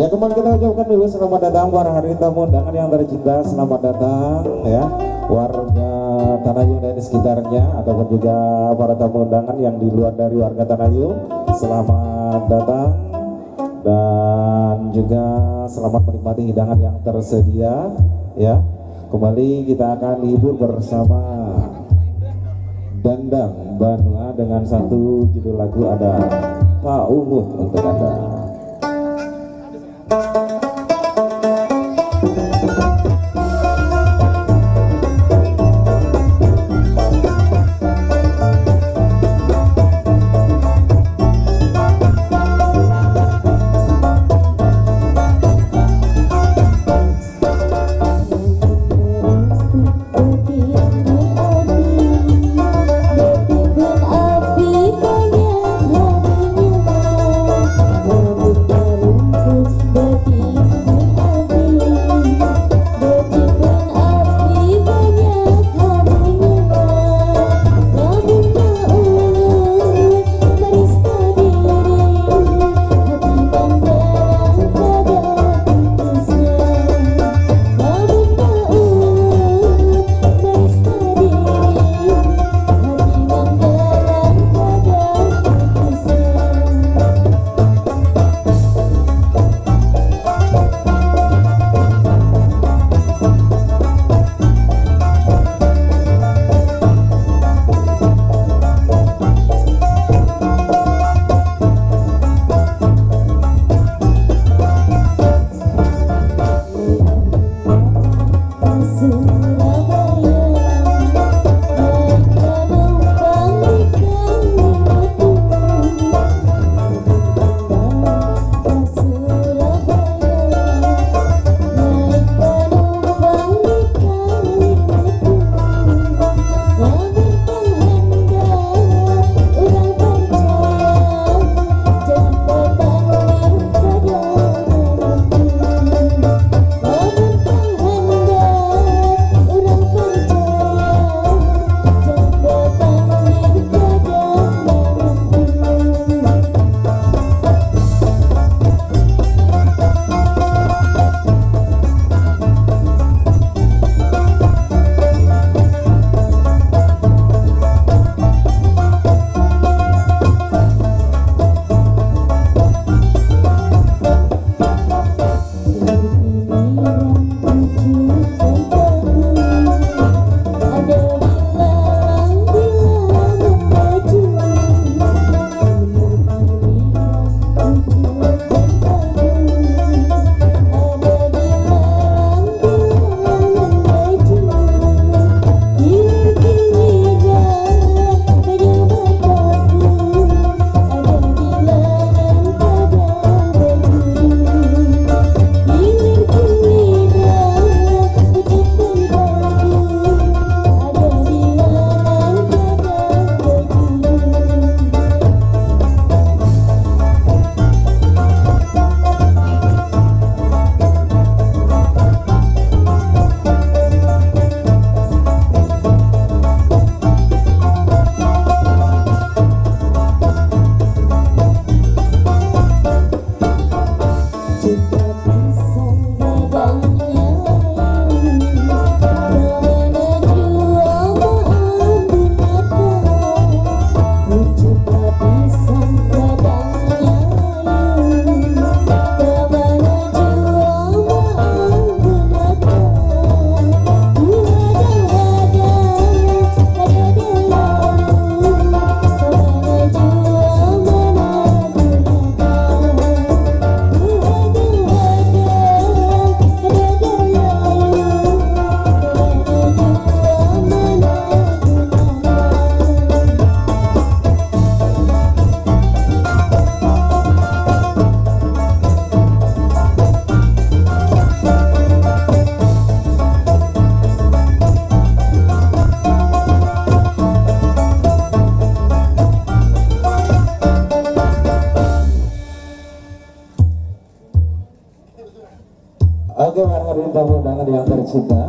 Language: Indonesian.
Ya, kembali kita ucapkan dulu selamat datang para hari tamu undangan yang tercinta. Selamat datang ya warga Tanayung dan di sekitarnya, ataupun juga para tamu undangan yang di luar dari warga Tanayung. Selamat datang dan juga selamat menikmati hidangan yang tersedia ya. Kembali kita akan hibur bersama Dandang Banua dengan satu judul lagu, ada Pak Ungut untuk Anda. Oke, para hadirin tamu undangan yang tercinta,